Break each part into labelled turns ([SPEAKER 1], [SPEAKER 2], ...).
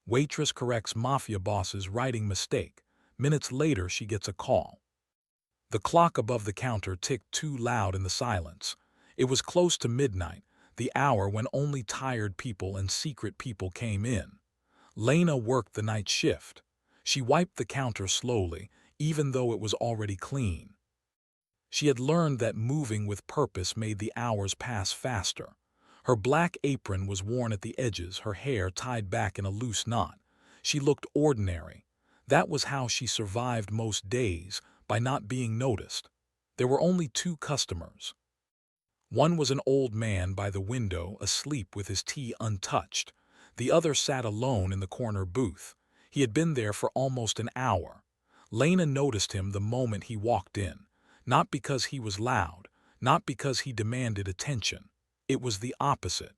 [SPEAKER 1] Waitress corrects Mafia boss's writing mistake. Minutes later, she gets a call. The clock above the counter ticked too loud in the silence. It was close to midnight, the hour when only tired people and secret people came in. Lena worked the night shift. She wiped the counter slowly, even though it was already clean. She had learned that moving with purpose made the hours pass faster. Her black apron was worn at the edges, her hair tied back in a loose knot. She looked ordinary. That was how she survived most days, by not being noticed. There were only two customers. One was an old man by the window, asleep with his tea untouched. The other sat alone in the corner booth. He had been there for almost an hour. Lena noticed him the moment he walked in. Not because he was loud, not because he demanded attention. It was the opposite.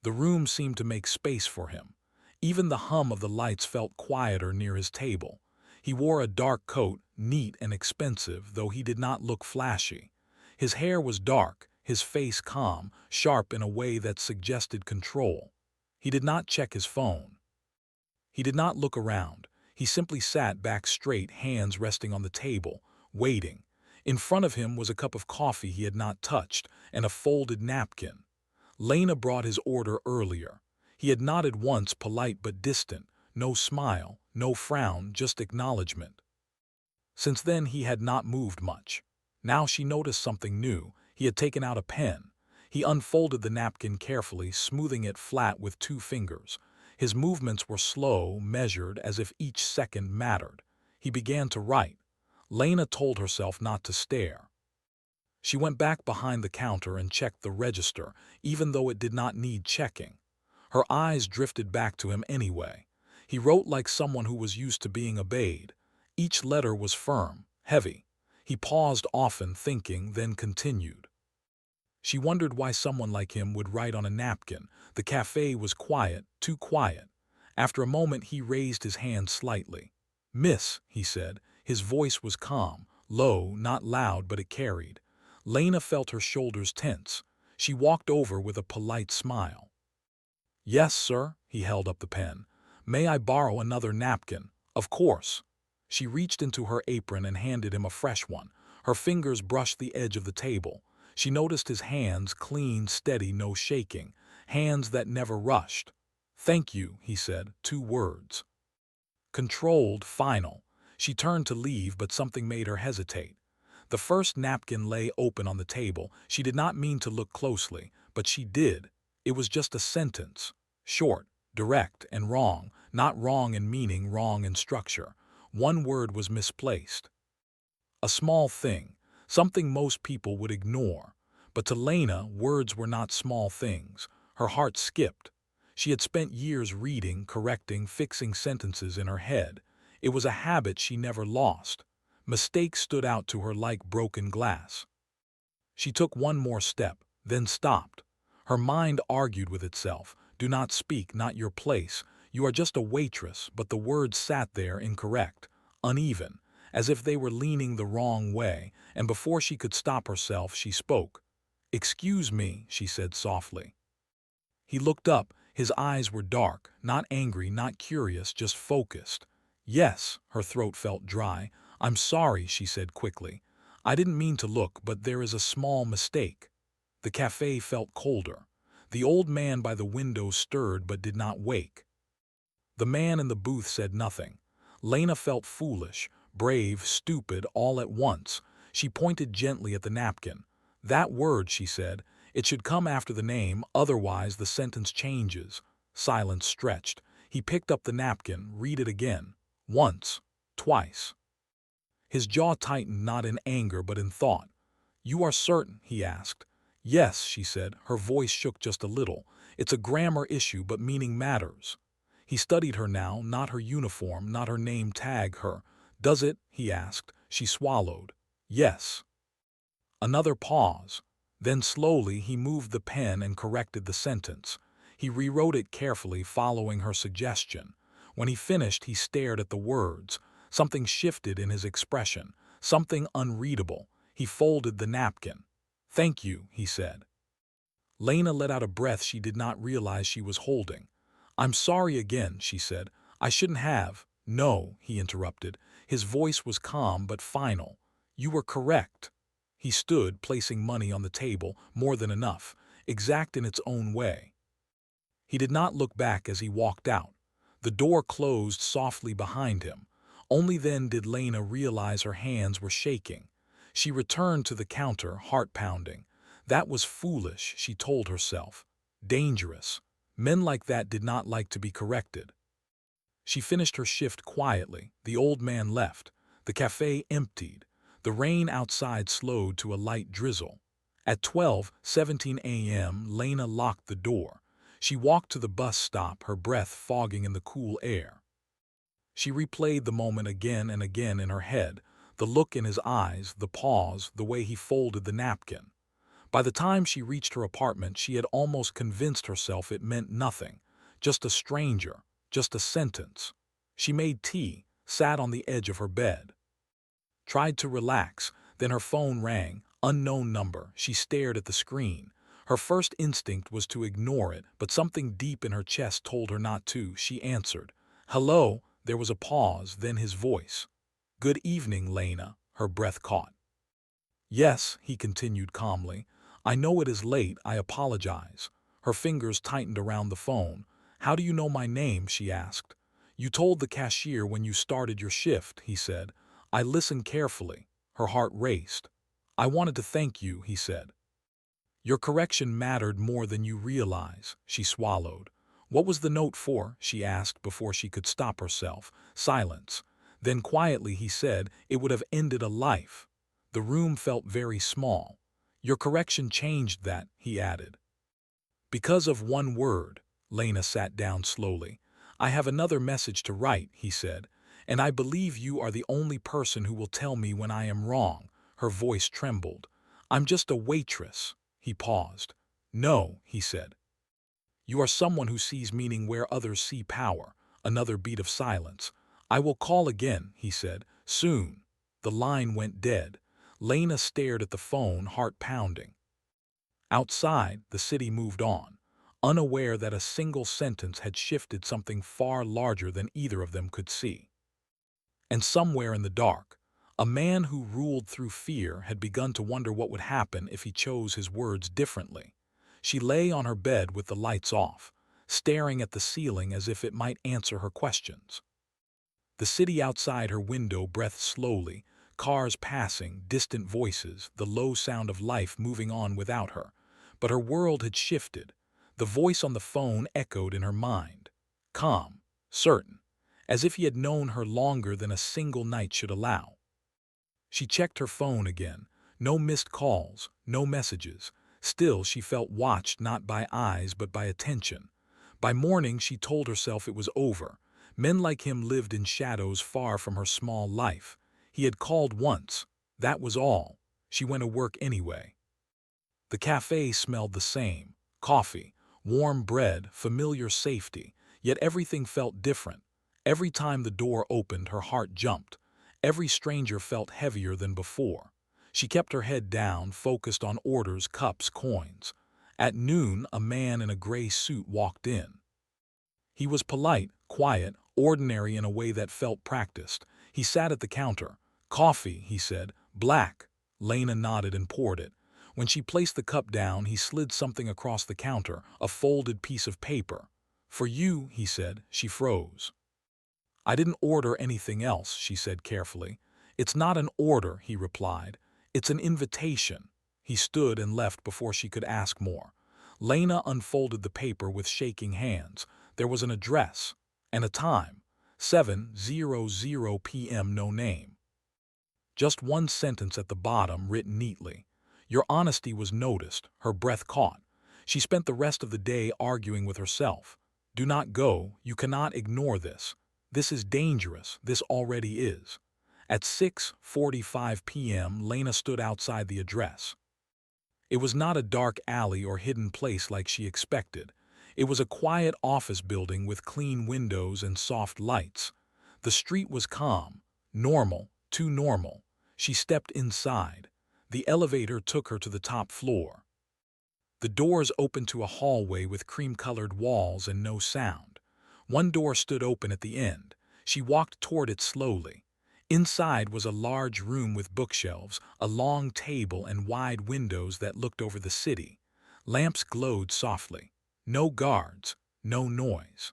[SPEAKER 1] The room seemed to make space for him. Even the hum of the lights felt quieter near his table. He wore a dark coat, neat and expensive, though he did not look flashy. His hair was dark, his face calm, sharp in a way that suggested control. He did not check his phone. He did not look around. He simply sat back straight, hands resting on the table, waiting. In front of him was a cup of coffee he had not touched, and a folded napkin. Lena brought his order earlier. He had nodded once, polite but distant. No smile, no frown, just acknowledgement. Since then he had not moved much. Now she noticed something new. He had taken out a pen. He unfolded the napkin carefully, smoothing it flat with 2 fingers. His movements were slow, measured, as if each second mattered. He began to write. Lena told herself not to stare. She went back behind the counter and checked the register, even though it did not need checking. Her eyes drifted back to him anyway. He wrote like someone who was used to being obeyed. Each letter was firm, heavy. He paused often, thinking, then continued. She wondered why someone like him would write on a napkin. The cafe was quiet, too quiet. After a moment he raised his hand slightly. "Miss," he said. His voice was calm, low, not loud, but it carried. Lena felt her shoulders tense. She walked over with a polite smile. "Yes, sir." He held up the pen. "May I borrow another napkin?" "Of course." She reached into her apron and handed him a fresh one. Her fingers brushed the edge of the table. She noticed his hands, clean, steady, no shaking. Hands that never rushed. "Thank you," he said, 2 words. Controlled, final. She turned to leave, but something made her hesitate. The first napkin lay open on the table. She did not mean to look closely, but she did. It was just a sentence. Short, direct, and wrong. Not wrong in meaning, wrong in structure. One word was misplaced. A small thing, something most people would ignore. But to Lena, words were not small things. Her heart skipped. She had spent years reading, correcting, fixing sentences in her head. It was a habit she never lost. Mistakes stood out to her like broken glass. She took one more step, then stopped. Her mind argued with itself. "Do not speak, not your place. You are just a waitress," but the words sat there incorrect, uneven, as if they were leaning the wrong way, and before she could stop herself, she spoke. "Excuse me," she said softly. He looked up. His eyes were dark, not angry, not curious, just focused. "Yes," her throat felt dry. "I'm sorry," she said quickly. "I didn't mean to look, but there is a small mistake." The cafe felt colder. The old man by the window stirred but did not wake. The man in the booth said nothing. Lena felt foolish, brave, stupid, all at once. She pointed gently at the napkin. "That word," she said. "It should come after the name, otherwise the sentence changes." Silence stretched. He picked up the napkin, read it again. Once, twice. His jaw tightened, not in anger but in thought. "You are certain?" he asked. "Yes," she said. Her voice shook just a little. "It's a grammar issue, but meaning matters." He studied her now, not her uniform, not her name tag, her. "Does it?" he asked. She swallowed. "Yes." Another pause. Then slowly he moved the pen and corrected the sentence. He rewrote it carefully, following her suggestion. When he finished, he stared at the words. Something shifted in his expression, something unreadable. He folded the napkin. "Thank you," he said. Lena let out a breath she did not realize she was holding. "I'm sorry again," she said. "I shouldn't have." "No," he interrupted. His voice was calm but final. "You were correct." He stood, placing money on the table, more than enough, exact in its own way. He did not look back as he walked out. The door closed softly behind him. Only then did Lena realize her hands were shaking. She returned to the counter, heart pounding. That was foolish, she told herself. Dangerous. Men like that did not like to be corrected. She finished her shift quietly. The old man left. The cafe emptied. The rain outside slowed to a light drizzle. At 12:17 a.m., Lena locked the door. She walked to the bus stop, her breath fogging in the cool air. She replayed the moment again and again in her head, the look in his eyes, the pause, the way he folded the napkin. By the time she reached her apartment, she had almost convinced herself it meant nothing, just a stranger, just a sentence. She made tea, sat on the edge of her bed. Tried to relax, then her phone rang, unknown number. She stared at the screen. Her first instinct was to ignore it, but something deep in her chest told her not to. She answered. "Hello?" There was a pause, then his voice. "Good evening, Lena," her breath caught. "Yes," he continued calmly. "I know it is late, I apologize." Her fingers tightened around the phone. "How do you know my name?" she asked. "You told the cashier when you started your shift," he said. "I listened carefully." Her heart raced. "I wanted to thank you," he said. "Your correction mattered more than you realize," she swallowed. "What was the note for?" she asked before she could stop herself. Silence. Then quietly he said, "It would have ended a life." The room felt very small. "Your correction changed that," he added. "Because of one word." Lena sat down slowly. "I have another message to write," he said, "and I believe you are the only person who will tell me when I am wrong." Her voice trembled. "I'm just a waitress." He paused. "No," he said. "You are someone who sees meaning where others see power." Another beat of silence. "I will call again," he said. "Soon." The line went dead. Lena stared at the phone, heart pounding. Outside, the city moved on, unaware that a single sentence had shifted something far larger than either of them could see. And somewhere in the dark, a man who ruled through fear had begun to wonder what would happen if he chose his words differently. She lay on her bed with the lights off, staring at the ceiling as if it might answer her questions. The city outside her window breathed slowly, cars passing, distant voices, the low sound of life moving on without her. But her world had shifted. The voice on the phone echoed in her mind. Calm, certain, as if he had known her longer than a single night should allow. She checked her phone again. No missed calls, no messages. Still, she felt watched not by eyes but by attention. By morning, she told herself it was over. Men like him lived in shadows far from her small life. He had called once. That was all. She went to work anyway. The cafe smelled the same. Coffee, warm bread, familiar safety. Yet everything felt different. Every time the door opened, her heart jumped. Every stranger felt heavier than before. She kept her head down, focused on orders, cups, coins. At noon, a man in a gray suit walked in. He was polite, quiet, ordinary in a way that felt practiced. He sat at the counter. "Coffee," he said. "Black." Lena nodded and poured it. When she placed the cup down, he slid something across the counter, a folded piece of paper. "For you," he said. She froze. "I didn't order anything else," she said carefully. "It's not an order," he replied. "It's an invitation." He stood and left before she could ask more. Lena unfolded the paper with shaking hands. There was an address and a time. 7:00 p.m. No name. Just one sentence at the bottom, written neatly. Your honesty was noticed. Her breath caught. She spent the rest of the day arguing with herself. Do not go. You cannot ignore this. This is dangerous. This already is. At 6:45 p.m., Lena stood outside the address. It was not a dark alley or hidden place like she expected. It was a quiet office building with clean windows and soft lights. The street was calm, normal, too normal. She stepped inside. The elevator took her to the top floor. The doors opened to a hallway with cream-colored walls and no sound. One door stood open at the end. She walked toward it slowly. Inside was a large room with bookshelves, a long table, and wide windows that looked over the city. Lamps glowed softly. No guards, no noise.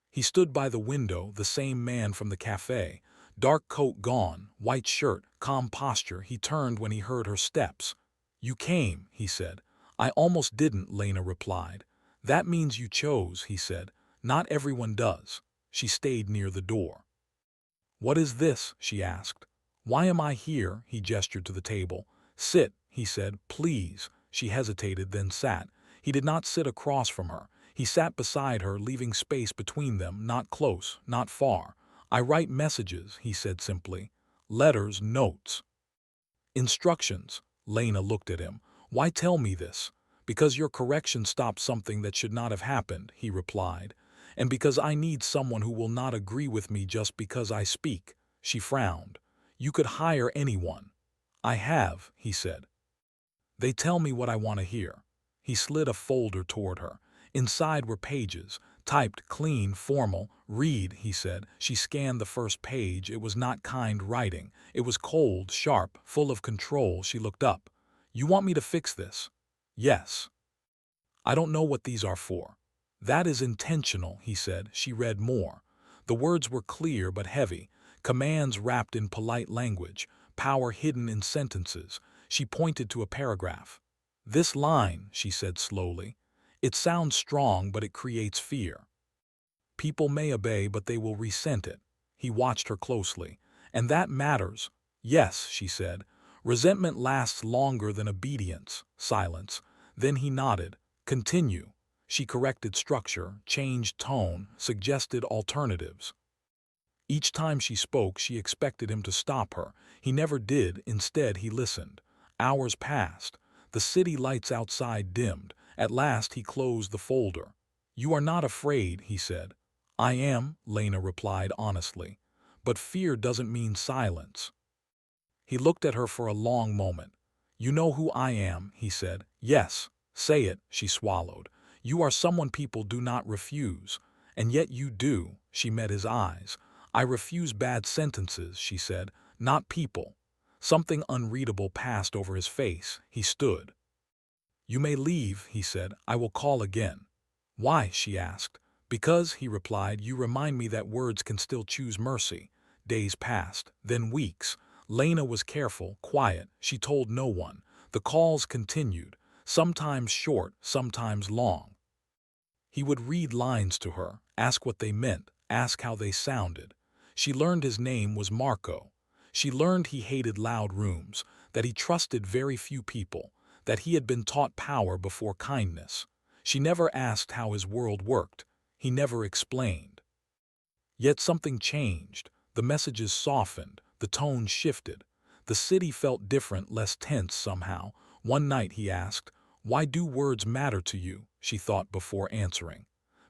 [SPEAKER 1] He stood by the window, the same man from the cafe. Dark coat gone, white shirt, calm posture. He turned when he heard her steps. "You came," he said. "I almost didn't," Lena replied. "That means you chose," he said. "Not everyone does." She stayed near the door. "What is this?" she asked. "Why am I here?" He gestured to the table. "Sit," he said, "please." She hesitated, then sat. He did not sit across from her. He sat beside her, leaving space between them, not close, not far. "I write messages," he said simply. "Letters, notes." "Instructions." Lena looked at him. "Why tell me this?" "Because your correction stopped something that should not have happened," he replied. "And because I need someone who will not agree with me just because I speak." She frowned. "You could hire anyone." "I have," he said. "They tell me what I want to hear." He slid a folder toward her. Inside were pages, typed, clean, formal. "Read," he said. She scanned the first page. It was not kind writing. It was cold, sharp, full of control. She looked up. "You want me to fix this?" "Yes." "I don't know what these are for." "That is intentional," he said. She read more. The words were clear but heavy, commands wrapped in polite language, power hidden in sentences. She pointed to a paragraph. "This line," she said slowly. "It sounds strong, but it creates fear. People may obey, but they will resent it." He watched her closely. "And that matters." "Yes," she said. "Resentment lasts longer than obedience." Silence. Then he nodded. "Continue." She corrected structure, changed tone, suggested alternatives. Each time she spoke, she expected him to stop her. He never did. Instead, he listened. Hours passed. The city lights outside dimmed. At last, he closed the folder. "You are not afraid," he said. "I am," Lena replied honestly. "But fear doesn't mean silence." He looked at her for a long moment. "You know who I am," he said. "Yes." "Say it," she swallowed. "You are someone people do not refuse." "And yet you do." She met his eyes. "I refuse bad sentences," she said, "not people." Something unreadable passed over his face. He stood. "You may leave," he said. "I will call again." "Why?" she asked. "Because," he replied, "you remind me that words can still choose mercy." Days passed, then weeks. Lena was careful, quiet. She told no one. The calls continued, sometimes short, sometimes long. He would read lines to her, ask what they meant, ask how they sounded. She learned his name was Marco. She learned he hated loud rooms, that he trusted very few people, that he had been taught power before kindness. She never asked how his world worked. He never explained. Yet something changed. The messages softened, the tone shifted. The city felt different, less tense somehow. One night he asked, "Why do words matter to you?" She thought before answering.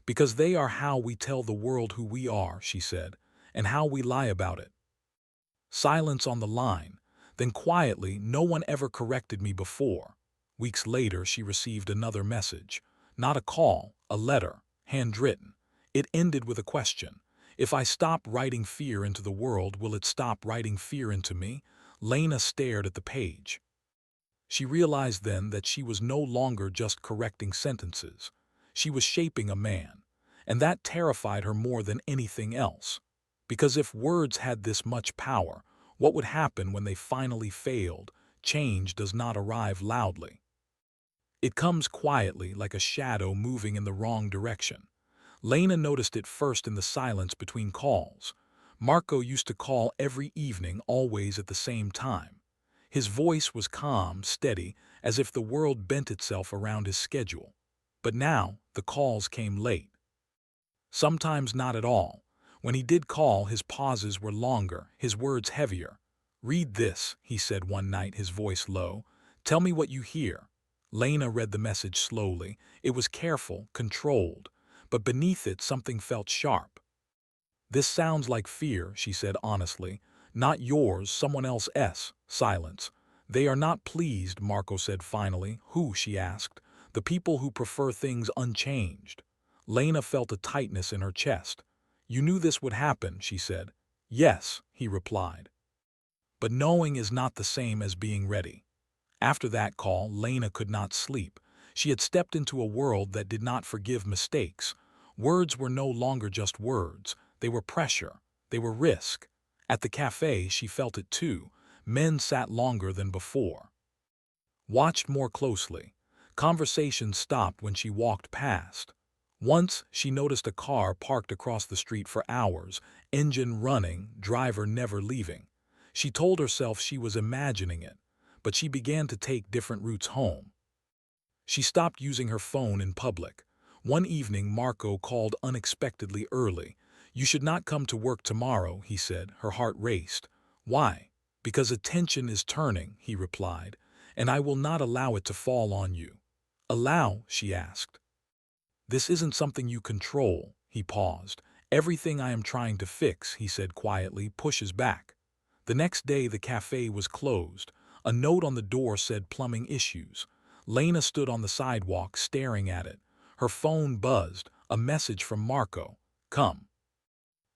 [SPEAKER 1] "Because they are how we tell the world who we are," she said, "and how we lie about it." Silence on the line. Then quietly, "No one ever corrected me before." Weeks later, she received another message. Not a call, a letter, handwritten. It ended with a question. "If I stop writing fear into the world, will it stop writing fear into me?" Lena stared at the page. She realized then that she was no longer just correcting sentences. She was shaping a man. And that terrified her more than anything else. Because if words had this much power, what would happen when they finally failed? Change does not arrive loudly. It comes quietly, like a shadow moving in the wrong direction. Lena noticed it first in the silence between calls. Marco used to call every evening, always at the same time. His voice was calm, steady, as if the world bent itself around his schedule. But now, the calls came late. Sometimes not at all. When he did call, his pauses were longer, his words heavier. "Read this," he said one night, his voice low. "Tell me what you hear." Lena read the message slowly. It was careful, controlled. But beneath it, something felt sharp. "This sounds like fear," she said honestly. "Not yours, someone else's." Silence. "They are not pleased," Marco said finally. "Who?" she asked. "The people who prefer things unchanged." Lena felt a tightness in her chest. "You knew this would happen," she said. "Yes," he replied. "But knowing is not the same as being ready." After that call, Lena could not sleep. She had stepped into a world that did not forgive mistakes. Words were no longer just words. They were pressure. They were risk. At the cafe, she felt it too. Men sat longer than before. Watched more closely. Conversations stopped when she walked past. Once, she noticed a car parked across the street for hours, engine running, driver never leaving. She told herself she was imagining it, but she began to take different routes home. She stopped using her phone in public. One evening, Marco called unexpectedly early. "You should not come to work tomorrow," he said. Her heart raced. "Why?" "Because attention is turning," he replied, "and I will not allow it to fall on you." "Allow?" she asked. "This isn't something you control." He paused. "Everything I am trying to fix," he said quietly, "pushes back." The next day the cafe was closed. A note on the door said plumbing issues. Lena stood on the sidewalk staring at it. Her phone buzzed, a message from Marco. "Come."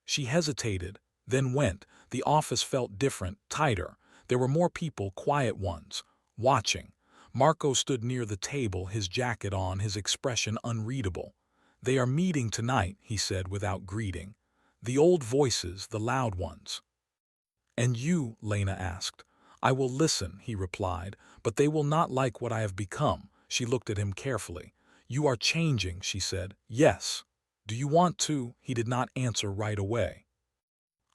[SPEAKER 1] She hesitated, then went. The office felt different, tighter. There were more people, quiet ones, watching. Marco stood near the table, his jacket on, his expression unreadable. "They are meeting tonight," he said without greeting. "The old voices, the loud ones." "And you?" Lena asked. "I will listen," he replied, "but they will not like what I have become." She looked at him carefully. "You are changing," she said. "Yes." "Do you want to?" He did not answer right away.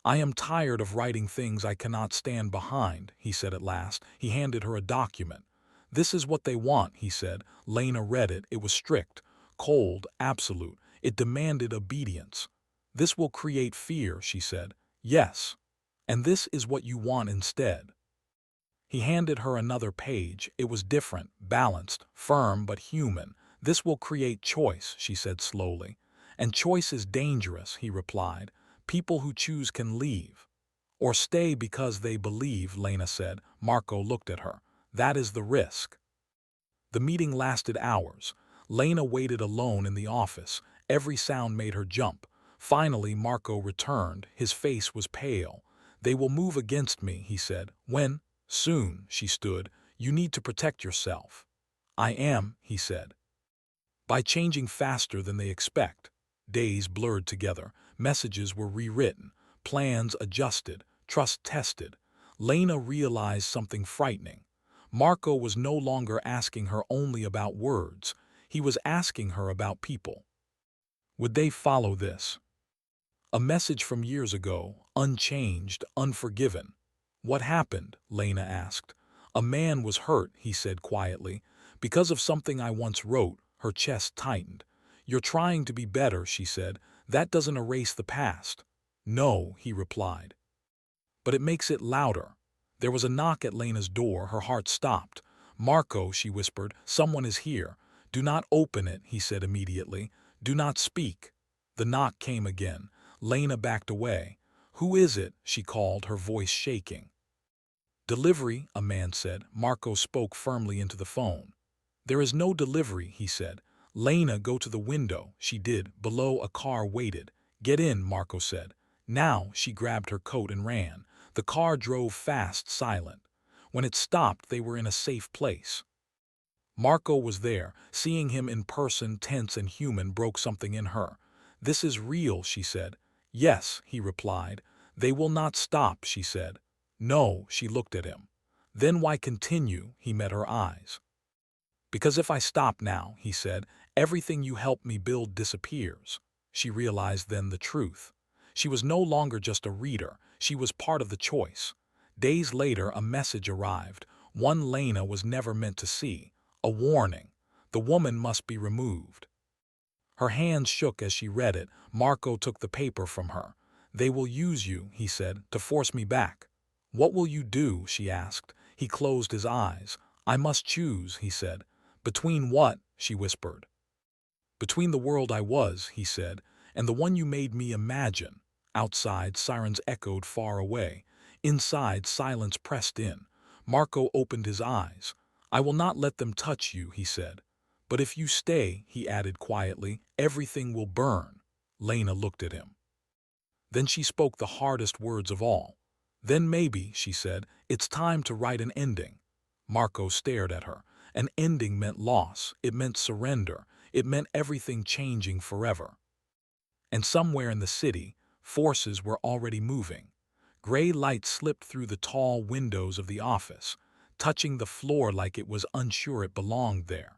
[SPEAKER 1] "I am tired of writing things I cannot stand behind," he said at last. He handed her a document. "This is what they want," he said. Lena read it. It was strict, cold, absolute. It demanded obedience. "This will create fear," she said. "Yes. And this is what you want instead." He handed her another page. It was different, balanced, firm but human. "This will create choice," she said slowly. "And choice is dangerous," he replied. "People who choose can leave." "Or stay because they believe," Lena said. Marco looked at her. "That is the risk." The meeting lasted hours. Lena waited alone in the office. Every sound made her jump. Finally, Marco returned. His face was pale. "They will move against me," he said. "When?" "Soon." She stood. "You need to protect yourself." "I am," he said. "By changing faster than they expect." Days blurred together. Messages were rewritten. Plans adjusted. Trust tested. Lena realized something frightening. Marco was no longer asking her only about words. He was asking her about people. Would they follow this? A message from years ago, unchanged, unforgiven. "What happened?" Lena asked. "A man was hurt," he said quietly. "Because of something I once wrote." Her chest tightened. "You're trying to be better," she said. "That doesn't erase the past." "No," he replied. "But it makes it louder." There was a knock at Lena's door. Her heart stopped. "Marco," she whispered, "someone is here." "Do not open it," he said immediately. "Do not speak." The knock came again. Lena backed away. "Who is it?" she called, her voice shaking. "Delivery," a man said. Marco spoke firmly into the phone. "There is no delivery," he said. "Lena, go to the window." She did. Below, a car waited. "Get in," Marco said. Now she grabbed her coat and ran. The car drove fast, silent. When it stopped, they were in a safe place. Marco was there. Seeing him in person, tense and human, broke something in her. "This is real," she said. "Yes," he replied. "They will not stop," she said. "No," she looked at him. "Then why continue?" He met her eyes. "Because if I stop now," he said, "everything you helped me build disappears." She realized then the truth. She was no longer just a reader. She was part of the choice. Days later, a message arrived. One Lena was never meant to see. A warning. The woman must be removed. Her hands shook as she read it. Marco took the paper from her. "They will use you," he said, "to force me back." "What will you do?" she asked. He closed his eyes. "I must choose," he said. "Between what?" she whispered. "Between the world I was," he said, "and the one you made me imagine." Outside, sirens echoed far away. Inside, silence pressed in. Marco opened his eyes. "I will not let them touch you," he said. But if you stay, he added quietly, everything will burn. Lena looked at him. Then she spoke the hardest words of all. Then maybe, she said, it's time to write an ending. Marco stared at her. An ending meant loss. It meant surrender. It meant everything changing forever. And somewhere in the city, forces were already moving. Gray light slipped through the tall windows of the office, touching the floor like it was unsure it belonged there.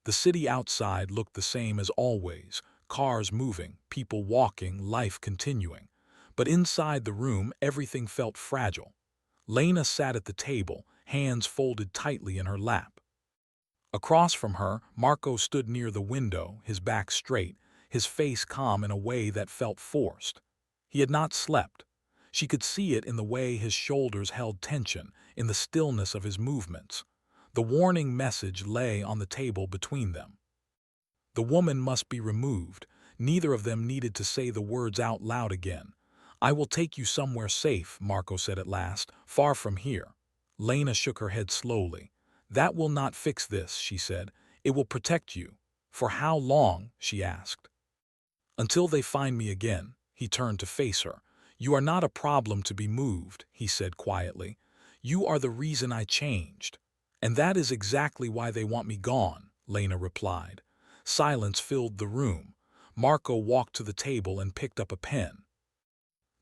[SPEAKER 1] The city outside looked the same as always, cars moving, people walking, life continuing. But inside the room, everything felt fragile. Lena sat at the table, hands folded tightly in her lap. Across from her, Marco stood near the window, his back straight, his face calm in a way that felt forced. He had not slept. She could see it in the way his shoulders held tension, in the stillness of his movements. The warning message lay on the table between them. The woman must be removed. Neither of them needed to say the words out loud again. I will take you somewhere safe, Marco said at last, far from here. Lena shook her head slowly. That will not fix this, she said. It will protect you. For how long? She asked. Until they find me again. He turned to face her. You are not a problem to be moved, he said quietly. You are the reason I changed. And that is exactly why they want me gone, Lena replied. Silence filled the room. Marco walked to the table and picked up a pen.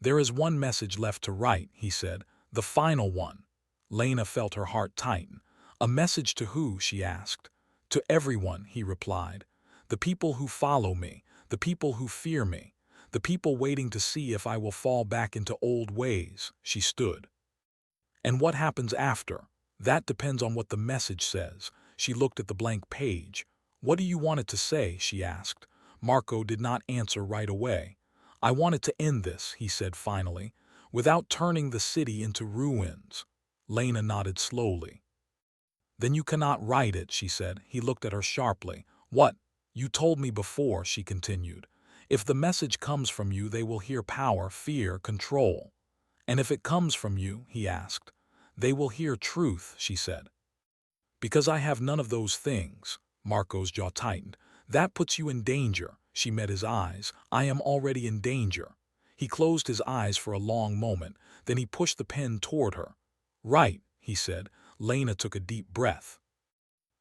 [SPEAKER 1] There is one message left to write, he said, the final one. Lena felt her heart tighten. A message to who, she asked. To everyone, he replied. The people who follow me, the people who fear me, the people waiting to see if I will fall back into old ways, she stood. And what happens after? That depends on what the message says. She looked at the blank page. What do you want it to say? She asked. Marco did not answer right away. I wanted to end this, he said finally, without turning the city into ruins. Lena nodded slowly. Then you cannot write it, she said. He looked at her sharply. What? You told me before, she continued. If the message comes from you, they will hear power, fear, control. And if it comes from you, he asked, they will hear truth, she said. Because I have none of those things. Marco's jaw tightened. That puts you in danger. She met his eyes. I am already in danger. He closed his eyes for a long moment, then he pushed the pen toward her. Right, he said. Lena took a deep breath.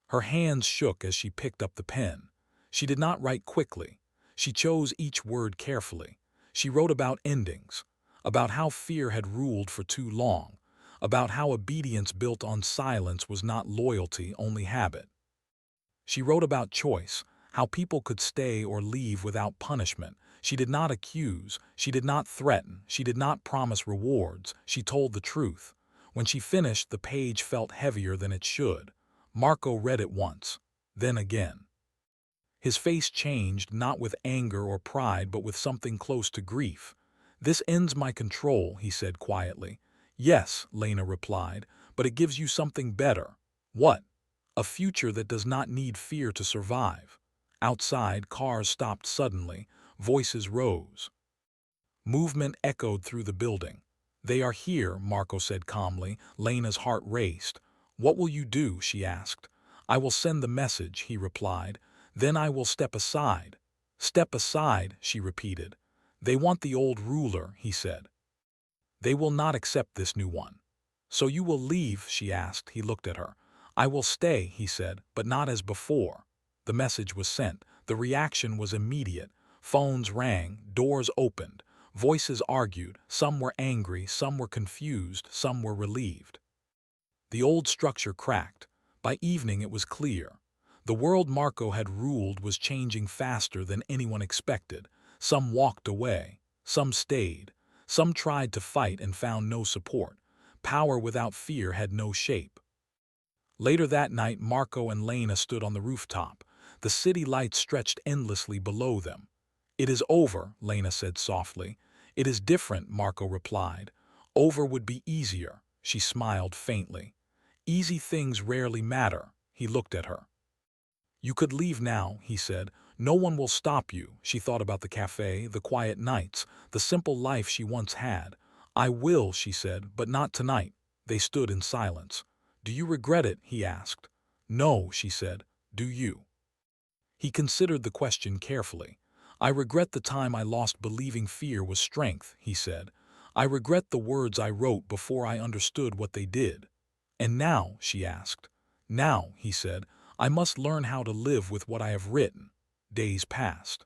[SPEAKER 1] Her hands shook as she picked up the pen. She did not write quickly. She chose each word carefully. She wrote about endings, about how fear had ruled for too long, about how obedience built on silence was not loyalty, only habit. She wrote about choice, how people could stay or leave without punishment. She did not accuse, she did not threaten, she did not promise rewards, she told the truth. When she finished, the page felt heavier than it should. Marco read it once, then again. His face changed, not with anger or pride, but with something close to grief. This ends my control, he said quietly. Yes, Lena replied, but it gives you something better. What? A future that does not need fear to survive. Outside, cars stopped suddenly. Voices rose. Movement echoed through the building. They are here, Marco said calmly. Lena's heart raced. What will you do? She asked. I will send the message, he replied. Then I will step aside. Step aside, she repeated. They want the old ruler, he said. They will not accept this new one. So you will leave, she asked. He looked at her. I will stay, he said, but not as before. The message was sent. The reaction was immediate. Phones rang, doors opened. Voices argued. Some were angry, some were confused, some were relieved. The old structure cracked. By evening it was clear. The world Marco had ruled was changing faster than anyone expected. Some walked away. Some stayed. Some tried to fight and found no support. Power without fear had no shape. Later that night, Marco and Lena stood on the rooftop. The city lights stretched endlessly below them. It is over, Lena said softly. It is different, Marco replied. Over would be easier, she smiled faintly. Easy things rarely matter, he looked at her. You could leave now, he said. No one will stop you. She thought about the cafe, the quiet nights, the simple life she once had. I will, she said, but not tonight. They stood in silence. Do you regret it? He asked. No, she said. Do you? He considered the question carefully. I regret the time I lost believing fear was strength, he said. I regret the words I wrote before I understood what they did. And now, she asked. Now, he said, I must learn how to live with what I have written. Days passed.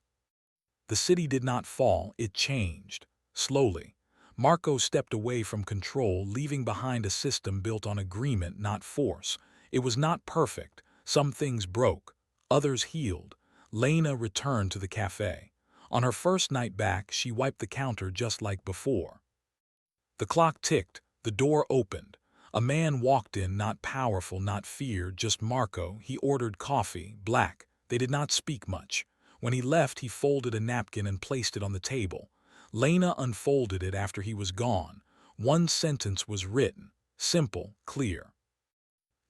[SPEAKER 1] The city did not fall, it changed. Slowly. Marco stepped away from control, leaving behind a system built on agreement, not force. It was not perfect. Some things broke. Others healed. Lena returned to the cafe. On her first night back, she wiped the counter just like before. The clock ticked. The door opened. A man walked in, not powerful, not feared, just Marco. He ordered coffee, black. They did not speak much. When he left, he folded a napkin and placed it on the table. Lena unfolded it after he was gone. One sentence was written, simple, clear.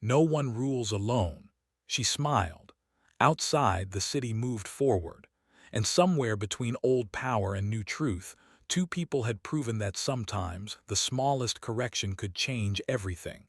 [SPEAKER 1] No one rules alone. She smiled. Outside, the city moved forward. And somewhere between old power and new truth, two people had proven that sometimes the smallest correction could change everything.